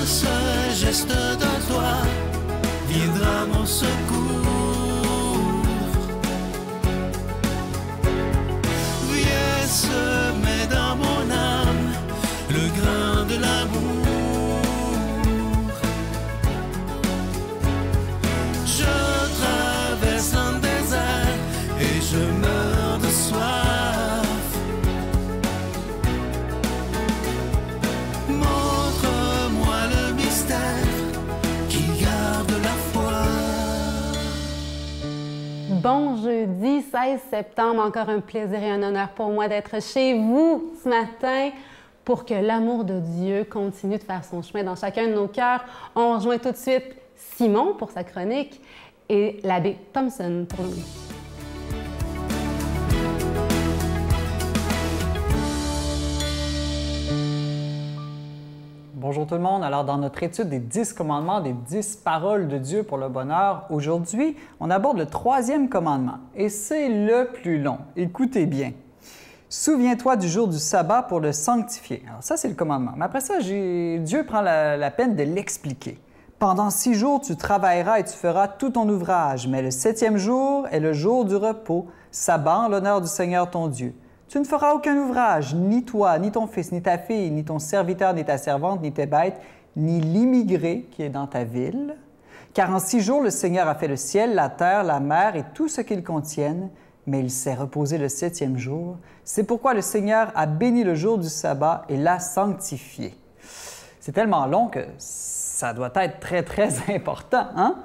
seul geste de toi viendra mon secours. Viens semer dans mon âme le grain de l'amour. Je traverse un désert et je meurs de soif. Montre-moi le mystère qui garde la foi. Bon jeudi 16 septembre, encore un plaisir et un honneur pour moi d'être chez vous ce matin pour que l'amour de Dieu continue de faire son chemin dans chacun de nos cœurs. On rejoint tout de suite Simon pour sa chronique et l'abbé Thompson pour lui. Bonjour tout le monde. Alors, dans notre étude des 10 commandements, des 10 paroles de Dieu pour le bonheur, aujourd'hui, on aborde le 3e commandement et c'est le plus long. Écoutez bien. Souviens-toi du jour du sabbat pour le sanctifier. Alors ça, c'est le commandement. Mais après ça, Dieu prend la peine de l'expliquer. Pendant 6 jours, tu travailleras et tu feras tout ton ouvrage, mais le 7e jour est le jour du repos, sabbat en l'honneur du Seigneur ton Dieu. Tu ne feras aucun ouvrage, ni toi, ni ton fils, ni ta fille, ni ton serviteur, ni ta servante, ni tes bêtes, ni l'immigré qui est dans ta ville. Car en 6 jours, le Seigneur a fait le ciel, la terre, la mer et tout ce qu'ils contiennent, mais il s'est reposé le 7e jour. C'est pourquoi le Seigneur a béni le jour du sabbat et l'a sanctifié. C'est tellement long que ça doit être très, très important, hein?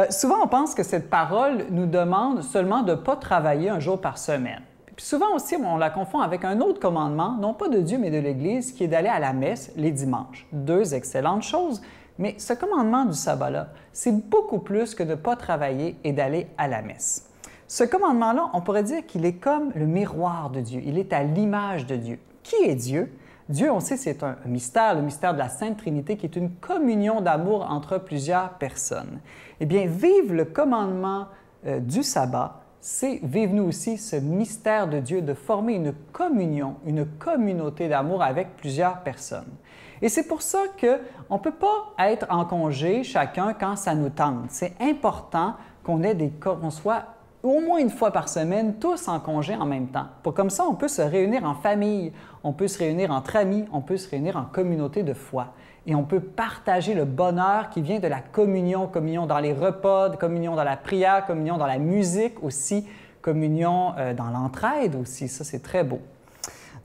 Souvent, on pense que cette parole nous demande seulement de ne pas travailler un jour par semaine. Puis souvent aussi, on la confond avec un autre commandement, non pas de Dieu, mais de l'Église, qui est d'aller à la messe les dimanches. 2 excellentes choses, mais ce commandement du sabbat-là, c'est beaucoup plus que de ne pas travailler et d'aller à la messe. Ce commandement-là, on pourrait dire qu'il est comme le miroir de Dieu. Il est à l'image de Dieu. Qui est Dieu? Dieu, on sait, c'est un mystère, le mystère de la Sainte Trinité, qui est une communion d'amour entre plusieurs personnes. Eh bien, vivre le commandement du sabbat, c'est vivre nous aussi ce mystère de Dieu, de former une communion, une communauté d'amour avec plusieurs personnes. Et c'est pour ça qu'on ne peut pas être en congé chacun quand ça nous tente. C'est important qu'on soit au moins une fois par semaine, tous en congé en même temps. Comme ça, on peut se réunir en famille, on peut se réunir entre amis, on peut se réunir en communauté de foi. Et on peut partager le bonheur qui vient de la communion, communion dans les repas, communion dans la prière, communion dans la musique aussi, communion dans l'entraide aussi. Ça, c'est très beau.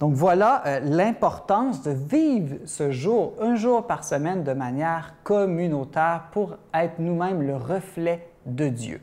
Donc voilà l'importance de vivre ce jour, un jour par semaine, de manière communautaire pour être nous-mêmes le reflet de Dieu.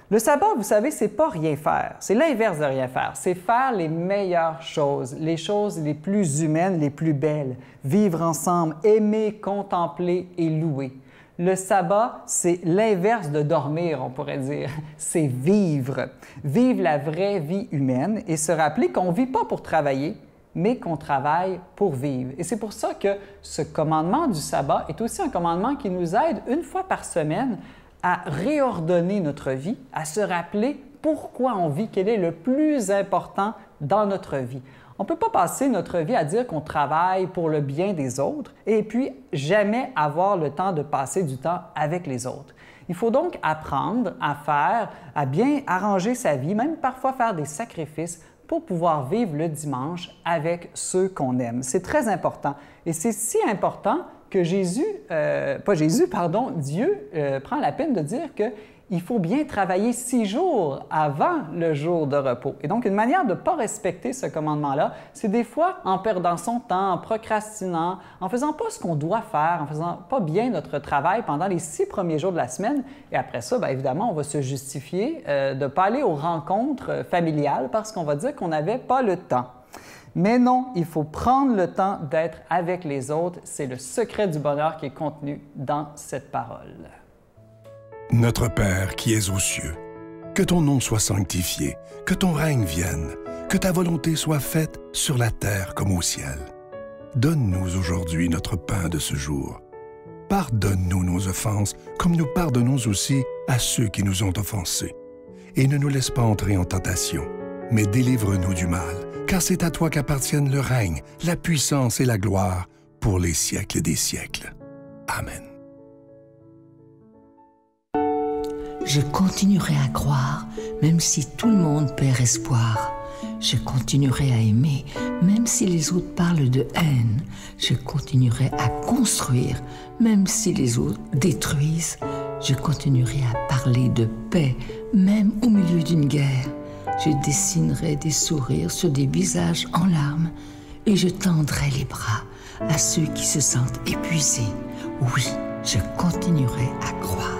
Le sabbat, vous savez, c'est pas rien faire. C'est l'inverse de rien faire. C'est faire les meilleures choses, les choses les plus humaines, les plus belles. Vivre ensemble, aimer, contempler et louer. Le sabbat, c'est l'inverse de dormir, on pourrait dire. C'est vivre. Vivre la vraie vie humaine et se rappeler qu'on ne vit pas pour travailler, mais qu'on travaille pour vivre. Et c'est pour ça que ce commandement du sabbat est aussi un commandement qui nous aide une fois par semaine à réordonner notre vie, à se rappeler pourquoi on vit, quel est le plus important dans notre vie. On ne peut pas passer notre vie à dire qu'on travaille pour le bien des autres et puis jamais avoir le temps de passer du temps avec les autres. Il faut donc apprendre à bien arranger sa vie, même parfois faire des sacrifices pour pouvoir vivre le dimanche avec ceux qu'on aime. C'est très important. Et c'est si important que Dieu prend la peine de dire qu'il faut bien travailler 6 jours avant le jour de repos. Et donc, une manière de ne pas respecter ce commandement-là, c'est des fois en perdant son temps, en procrastinant, en faisant pas ce qu'on doit faire, en faisant pas bien notre travail pendant les 6 premiers jours de la semaine. Et après ça, bien évidemment, on va se justifier de ne pas aller aux rencontres familiales parce qu'on va dire qu'on n'avait pas le temps. Mais non, il faut prendre le temps d'être avec les autres. C'est le secret du bonheur qui est contenu dans cette parole. Notre Père qui es aux cieux, que ton nom soit sanctifié, que ton règne vienne, que ta volonté soit faite sur la terre comme au ciel. Donne-nous aujourd'hui notre pain de ce jour. Pardonne-nous nos offenses, comme nous pardonnons aussi à ceux qui nous ont offensés. Et ne nous laisse pas entrer en tentation, mais délivre-nous du mal, car c'est à toi qu'appartiennent le règne, la puissance et la gloire pour les siècles des siècles. Amen. Je continuerai à croire, même si tout le monde perd espoir. Je continuerai à aimer, même si les autres parlent de haine. Je continuerai à construire, même si les autres détruisent. Je continuerai à parler de paix, même au milieu d'une guerre. Je dessinerai des sourires sur des visages en larmes et je tendrai les bras à ceux qui se sentent épuisés. Oui, je continuerai à croire.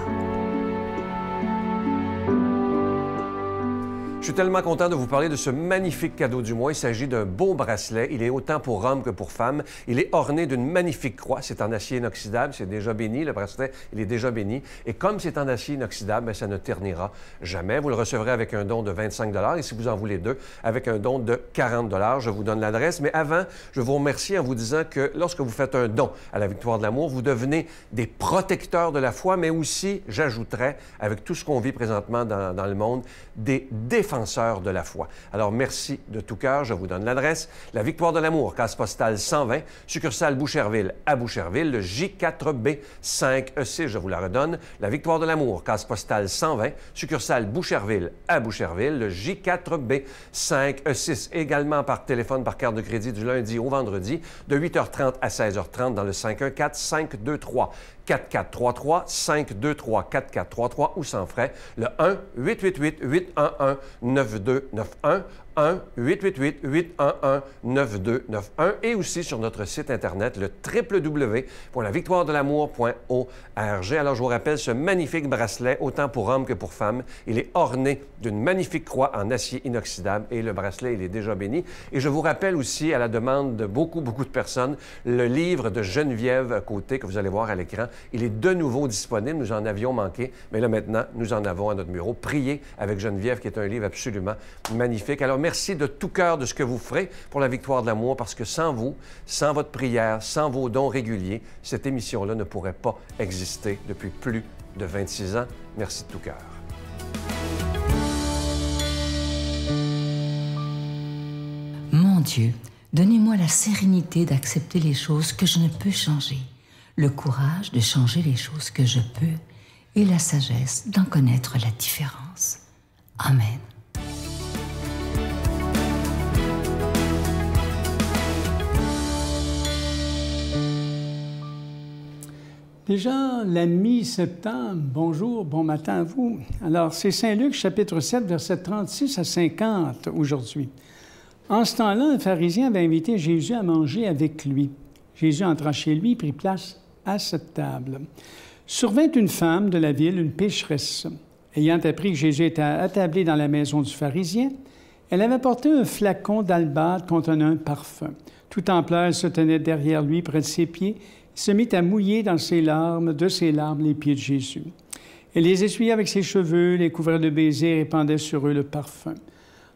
Je suis tellement content de vous parler de ce magnifique cadeau du mois. Il s'agit d'un beau bracelet. Il est autant pour hommes que pour femmes. Il est orné d'une magnifique croix. C'est en acier inoxydable. C'est déjà béni. Le bracelet, il est déjà béni. Et comme c'est en acier inoxydable, bien, ça ne ternira jamais. Vous le recevrez avec un don de 25 $ et si vous en voulez deux, avec un don de 40 $. Je vous donne l'adresse. Mais avant, je vous remercie en vous disant que lorsque vous faites un don à la Victoire de l'amour, vous devenez des protecteurs de la foi, mais aussi, j'ajouterais, avec tout ce qu'on vit présentement dans le monde, des défenseurs de la foi. Alors, merci de tout cœur. Je vous donne l'adresse. La Victoire de l'amour, case postale 120, succursale Boucherville à Boucherville, le J4B 5E6. Je vous la redonne. La Victoire de l'amour, case postale 120, succursale Boucherville à Boucherville, le J4B 5E6. Également par téléphone, par carte de crédit du lundi au vendredi, de 8h30 à 16h30 dans le 514-523. 4433 523 4433 ou sans frais, le 1-888-811-9291, 1-888-811-9291 et aussi sur notre site Internet, le www.lavictoiredelamour.org. Alors, je vous rappelle ce magnifique bracelet, autant pour hommes que pour femmes. Il est orné d'une magnifique croix en acier inoxydable et le bracelet, il est déjà béni. Et je vous rappelle aussi, à la demande de beaucoup de personnes, le livre de Geneviève Côté que vous allez voir à l'écran. Il est de nouveau disponible. Nous en avions manqué, mais là, maintenant, nous en avons à notre bureau. Priez avec Geneviève, qui est un livre absolument magnifique. Alors, merci de tout cœur de ce que vous ferez pour la Victoire de l'amour, parce que sans vous, sans votre prière, sans vos dons réguliers, cette émission-là ne pourrait pas exister depuis plus de 26 ans. Merci de tout cœur. Mon Dieu, donnez-moi la sérénité d'accepter les choses que je ne peux changer, le courage de changer les choses que je peux et la sagesse d'en connaître la différence. Amen. Déjà, la mi-septembre, bonjour, bon matin à vous. Alors, c'est Saint-Luc, chapitre 7, versets 36 à 50 aujourd'hui. En ce temps-là, un pharisien avait invité Jésus à manger avec lui. Jésus entra chez lui et prit place à cette table. Survint une femme de la ville, une pécheresse. Ayant appris que Jésus était attablé dans la maison du pharisien, elle avait porté un flacon d'albâtre contenant un parfum. Tout en pleurs, elle se tenait derrière lui, près de ses pieds, et se mit à mouiller de ses larmes, les pieds de Jésus. Elle les essuyait avec ses cheveux, les couvrait de baisers et répandait sur eux le parfum.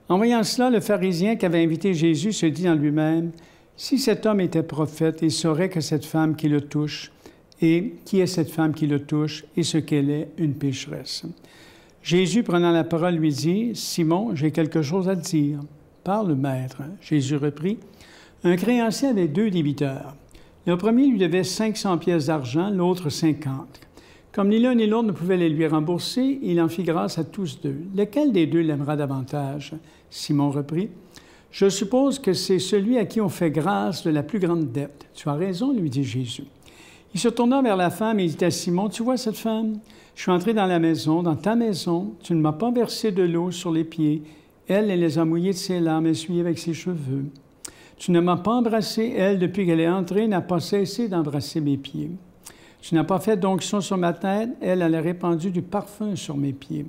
En voyant cela, le pharisien qui avait invité Jésus se dit en lui-même, « Si cet homme était prophète, il saurait que cette femme qui le touche, et qui est cette femme qui le touche, et ce qu'elle est, une pécheresse. » Jésus, prenant la parole, lui dit, « Simon, j'ai quelque chose à te dire. » « Parle, maître. » Jésus reprit, « Un créancier avait 2 débiteurs. Le premier lui devait 500 pièces d'argent, l'autre 50. Comme ni l'un ni l'autre ne pouvaient les lui rembourser, il en fit grâce à tous 2. Lequel des 2 l'aimera davantage? » Simon reprit, « Je suppose que c'est celui à qui on fait grâce de la plus grande dette. »« Tu as raison, lui dit Jésus. » Il se tourna vers la femme et dit à Simon, « Tu vois cette femme? Je suis entré dans la maison, dans ta maison. Tu ne m'as pas versé de l'eau sur les pieds. Elle les a mouillés de ses larmes, essuyées avec ses cheveux. Tu ne m'as pas embrassé. Elle, depuis qu'elle est entrée, n'a pas cessé d'embrasser mes pieds. Tu n'as pas fait d'onction sur ma tête. Elle a répandu du parfum sur mes pieds.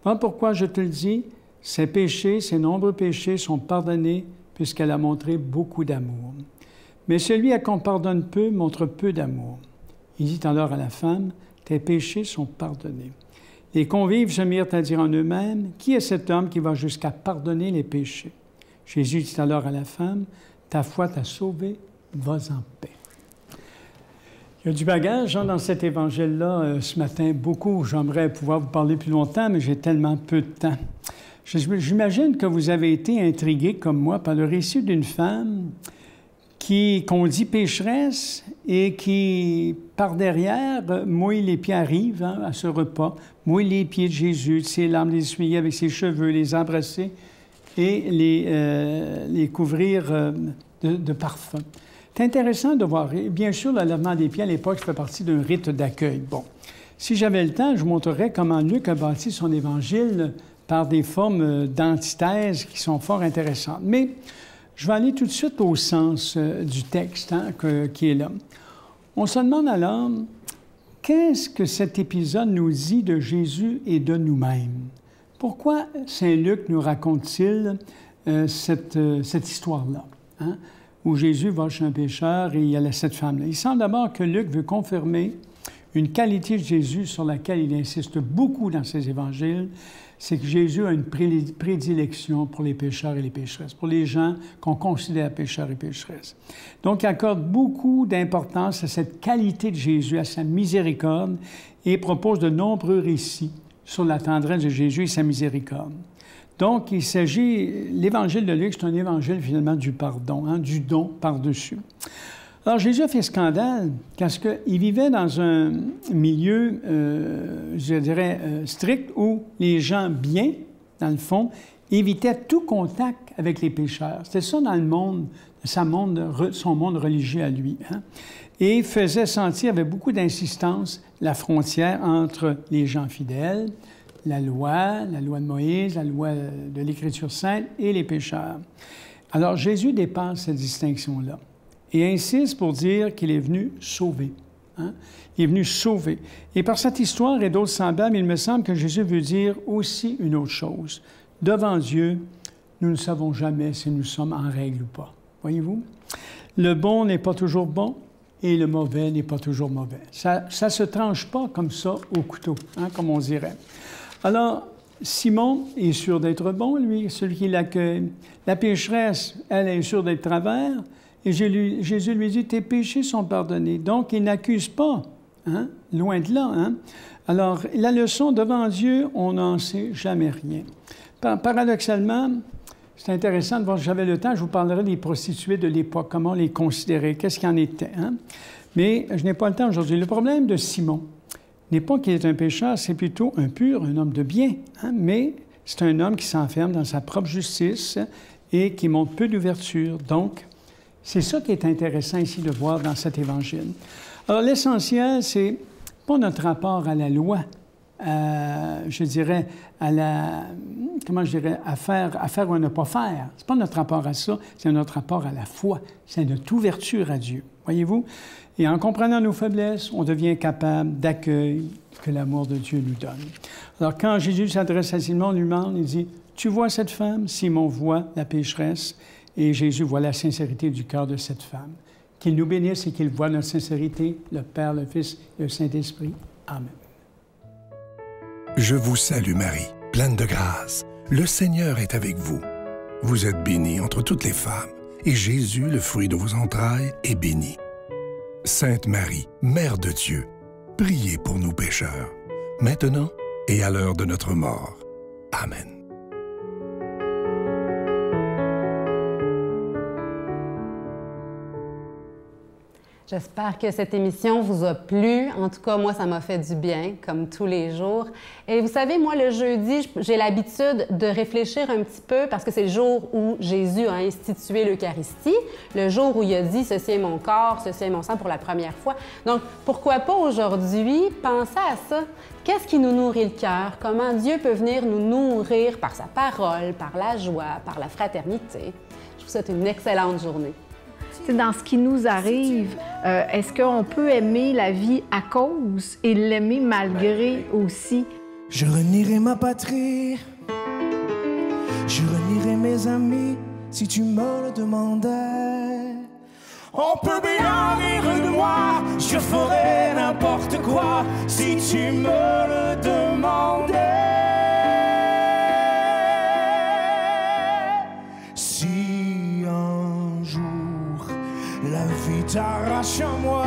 Voilà pourquoi je te le dis, ses péchés, ses nombreux péchés sont pardonnés puisqu'elle a montré beaucoup d'amour. Mais celui à qui on pardonne peu montre peu d'amour. » Il dit alors à la femme, « Tes péchés sont pardonnés. » Les convives se mirent à dire en eux-mêmes, « Qui est cet homme qui va jusqu'à pardonner les péchés? » Jésus dit alors à la femme, « Ta foi t'a sauvée, vas en paix. » Il y a du bagage dans cet évangile-là ce matin, beaucoup. J'aimerais pouvoir vous parler plus longtemps, mais j'ai tellement peu de temps. J'imagine que vous avez été intrigué, comme moi, par le récit d'une femme qu'on dit pécheresse et qui, par derrière, mouille les pieds, arrive à ce repas, mouille les pieds de Jésus, de ses larmes, les essuyer avec ses cheveux, les embrasser et les couvrir de parfum. C'est intéressant de voir. Bien sûr, le lavement des pieds à l'époque fait partie d'un rite d'accueil. Bon, si j'avais le temps, je vous montrerais comment Luc a bâti son évangile par des formes d'antithèse qui sont fort intéressantes. Mais je vais aller tout de suite au sens du texte qui est là. On se demande alors, qu'est-ce que cet épisode nous dit de Jésus et de nous-mêmes? Pourquoi Saint Luc nous raconte-t-il cette histoire-là, hein, où Jésus va chez un pécheur et il y a cette femme-là? Il semble d'abord que Luc veut confirmer une qualité de Jésus sur laquelle il insiste beaucoup dans ses évangiles, c'est que Jésus a une prédilection pour les pécheurs et les pécheresses, pour les gens qu'on considère pécheurs et pécheresses. Donc, il accorde beaucoup d'importance à cette qualité de Jésus, à sa miséricorde, et propose de nombreux récits sur la tendresse de Jésus et sa miséricorde. Donc, il s'agit, l'évangile de Luc, c'est un évangile finalement du pardon, hein, du don par-dessus. Alors, Jésus a fait scandale parce qu'il vivait dans un milieu, je dirais, strict où les gens bien, dans le fond, évitaient tout contact avec les pécheurs. C'était ça dans le monde, son monde religieux à lui. Hein? Et faisait sentir, avec beaucoup d'insistance, la frontière entre les gens fidèles, la loi de Moïse, la loi de l'Écriture sainte et les pécheurs. Alors, Jésus dépasse cette distinction-là et insiste pour dire qu'il est venu sauver. Hein? Il est venu sauver. Et par cette histoire et d'autres semblables, il me semble que Jésus veut dire aussi une autre chose. Devant Dieu, nous ne savons jamais si nous sommes en règle ou pas. Voyez-vous? Le bon n'est pas toujours bon et le mauvais n'est pas toujours mauvais. Ça ne se tranche pas comme ça au couteau, hein, comme on dirait. Alors, Simon est sûr d'être bon, lui, celui qui l'accueille. La pécheresse, elle est sûre d'être travers. Et Jésus lui dit, tes péchés sont pardonnés. Donc, il n'accuse pas, hein? Loin de là. Hein? Alors, la leçon, devant Dieu, on n'en sait jamais rien. Paradoxalement, c'est intéressant de voir, si j'avais le temps, je vous parlerai des prostituées de l'époque, comment on les considérait, qu'est-ce qu'il en était. Hein? Mais je n'ai pas le temps aujourd'hui. Le problème de Simon n'est pas qu'il est un pécheur, c'est plutôt un pur, un homme de bien. Hein? Mais c'est un homme qui s'enferme dans sa propre justice et qui montre peu d'ouverture. Donc, c'est ça qui est intéressant ici de voir dans cet évangile. Alors, l'essentiel, c'est pas notre rapport à la loi, je dirais, à la... Comment je dirais? À faire ou à ne pas faire. C'est pas notre rapport à ça, c'est notre rapport à la foi. C'est notre ouverture à Dieu. Voyez-vous? Et en comprenant nos faiblesses, on devient capable d'accueillir que l'amour de Dieu nous donne. Alors, quand Jésus s'adresse à Simon, lui demande, il dit, « Tu vois cette femme? » Simon voit la pécheresse. Et Jésus voit la sincérité du cœur de cette femme. Qu'il nous bénisse et qu'il voie notre sincérité, le Père, le Fils et le Saint-Esprit. Amen. Je vous salue Marie, pleine de grâce. Le Seigneur est avec vous. Vous êtes bénie entre toutes les femmes, et Jésus, le fruit de vos entrailles, est béni. Sainte Marie, Mère de Dieu, priez pour nous pécheurs, maintenant et à l'heure de notre mort. Amen. J'espère que cette émission vous a plu. En tout cas, moi, ça m'a fait du bien, comme tous les jours. Et vous savez, moi, le jeudi, j'ai l'habitude de réfléchir un petit peu parce que c'est le jour où Jésus a institué l'Eucharistie, le jour où il a dit « Ceci est mon corps, ceci est mon sang » pour la première fois. Donc, pourquoi pas aujourd'hui penser à ça? Qu'est-ce qui nous nourrit le cœur? Comment Dieu peut venir nous nourrir par sa parole, par la joie, par la fraternité? Je vous souhaite une excellente journée. Dans ce qui nous arrive, est-ce qu'on peut aimer la vie à cause et l'aimer malgré aussi? Je renierai ma patrie, je renierai mes amis si tu me le demandais. On peut bien rire de moi, je ferai n'importe quoi si tu me le demandais. Si un jour la vie t'arrache à moi,